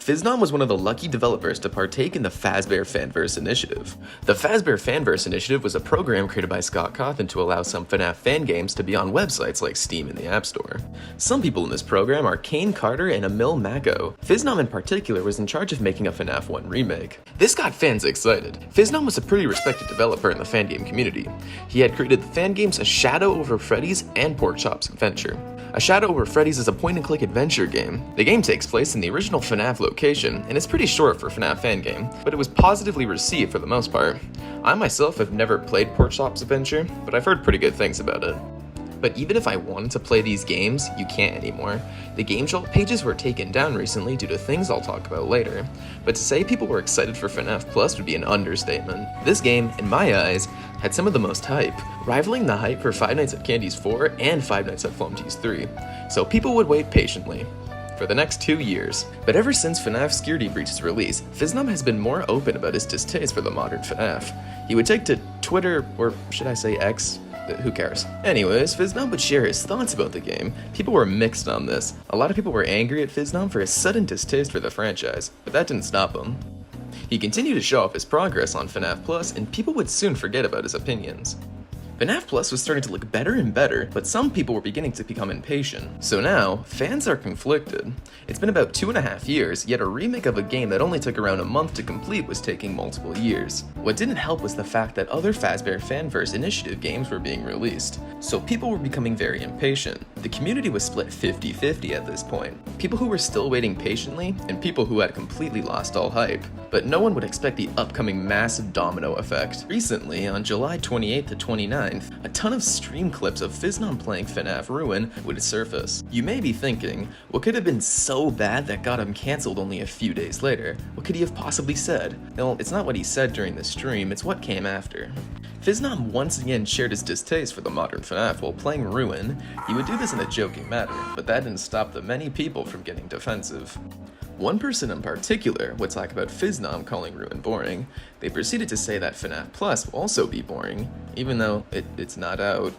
Phiznom was one of the lucky developers to partake in the Fazbear Fanverse initiative. The Fazbear Fanverse initiative was a program created by Scott Cawthon to allow some FNAF fan games to be on websites like Steam and the App Store. Some people in this program are Kane Carter and Emil Mako. Phiznom in particular was in charge of making a FNAF 1 remake. This got fans excited. Phiznom was a pretty respected developer in the fan game community. He had created the fan games A Shadow Over Freddy's and Porkchop's Adventure. A Shadow Over Freddy's is a point-and-click adventure game. The game takes place in the original FNAF location, and it's pretty short for a FNAF fan game, but it was positively received for the most part. I myself have never played Porkchop's Adventure, but I've heard pretty good things about it. But even if I wanted to play these games, you can't anymore. The Game Jolt pages were taken down recently due to things I'll talk about later. But to say people were excited for FNAF Plus would be an understatement. This game, in my eyes, had some of the most hype, rivaling the hype for Five Nights at Candy's 4 and Five Nights at Flumty's 3. So people would wait patiently for the next 2 years. But ever since FNAF Security Breach's release, Phiznom has been more open about his distaste for the modern FNAF. He would take to Twitter, or should I say X? Who cares? Anyways, Phiznom would share his thoughts about the game. People were mixed on this. A lot of people were angry at Phiznom for his sudden distaste for the franchise, but that didn't stop him. He continued to show off his progress on FNAF Plus, and people would soon forget about his opinions. FNAF Plus was starting to look better and better, but some people were beginning to become impatient. So now, fans are conflicted. It's been about 2.5 years, yet a remake of a game that only took around a month to complete was taking multiple years. What didn't help was the fact that other Fazbear Fanverse initiative games were being released, so people were becoming very impatient. The community was split 50-50 at this point. People who were still waiting patiently, and people who had completely lost all hype. But no one would expect the upcoming massive domino effect. Recently, on July 28th to 29th, a ton of stream clips of Phiznom playing FNAF Ruin would surface. You may be thinking, what could have been so bad that got him cancelled only a few days later? What could he have possibly said? Well, it's not what he said during the stream, it's what came after. Phiznom once again shared his distaste for the modern FNAF while playing Ruin. He would do this in a joking manner, but that didn't stop the many people from getting defensive. One person in particular would talk about Phiznom calling Ruin boring. They proceeded to say that FNAF Plus will also be boring, even though it's not out.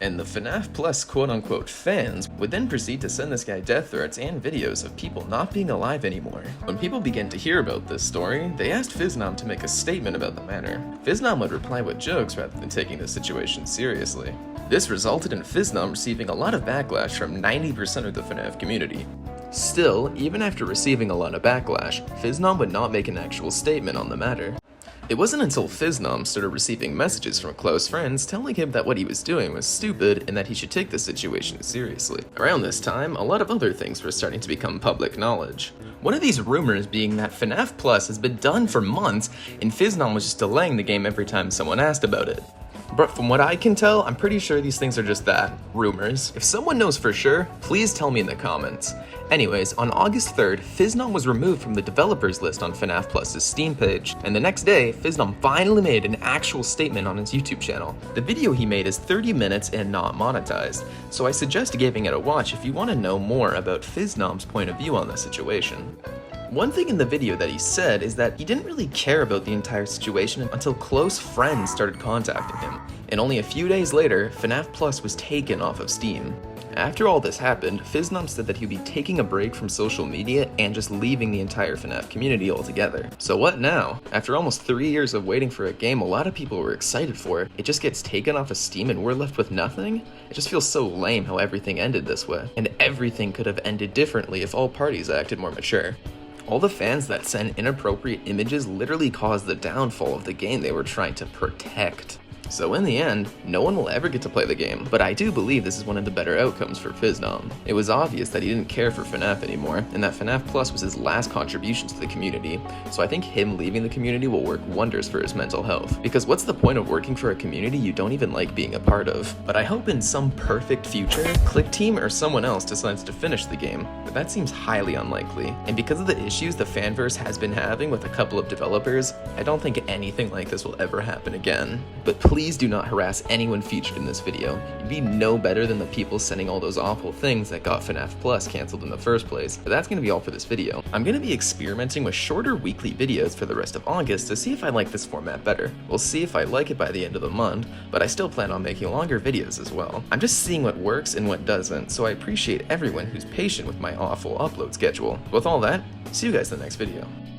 And the FNAF Plus quote-unquote fans would then proceed to send this guy death threats and videos of people not being alive anymore. When people began to hear about this story, they asked Phiznom to make a statement about the matter. Phiznom would reply with jokes rather than taking the situation seriously. This resulted in Phiznom receiving a lot of backlash from 90% of the FNAF community. Still, even after receiving a lot of backlash, Phiznom would not make an actual statement on the matter. It wasn't until Phiznom started receiving messages from close friends telling him that what he was doing was stupid and that he should take the situation seriously. Around this time, a lot of other things were starting to become public knowledge. One of these rumors being that FNAF Plus has been done for months and Phiznom was just delaying the game every time someone asked about it. But from what I can tell, I'm pretty sure these things are just that, rumors. If someone knows for sure, please tell me in the comments. Anyways, on August 3rd, Phiznom was removed from the developers list on FNAF Plus's Steam page, and the next day, Phiznom finally made an actual statement on his YouTube channel. The video he made is 30 minutes and not monetized, so I suggest giving it a watch if you want to know more about Phiznom's point of view on the situation. One thing in the video that he said is that he didn't really care about the entire situation until close friends started contacting him, and only a few days later, FNAF Plus was taken off of Steam. After all this happened, Phiznom said that he'd be taking a break from social media and just leaving the entire FNAF community altogether. So what now? After almost 3 years of waiting for a game a lot of people were excited for, it just gets taken off of Steam and we're left with nothing? It just feels so lame how everything ended this way. And everything could have ended differently if all parties acted more mature. All the fans that send inappropriate images literally caused the downfall of the game they were trying to protect. So in the end, no one will ever get to play the game, but I do believe this is one of the better outcomes for Phiznom. It was obvious that he didn't care for FNAF anymore, and that FNAF Plus was his last contribution to the community, so I think him leaving the community will work wonders for his mental health. Because what's the point of working for a community you don't even like being a part of? But I hope in some perfect future, ClickTeam or someone else decides to finish the game, but that seems highly unlikely. And because of the issues the Fanverse has been having with a couple of developers, I don't think anything like this will ever happen again. But please do not harass anyone featured in this video. You'd be no better than the people sending all those awful things that got FNAF Plus cancelled in the first place. But that's gonna be all for this video. I'm gonna be experimenting with shorter weekly videos for the rest of August to see if I like this format better. We'll see if I like it by the end of the month, but I still plan on making longer videos as well. I'm just seeing what works and what doesn't, so I appreciate everyone who's patient with my awful upload schedule. With all that, See you guys in the next video.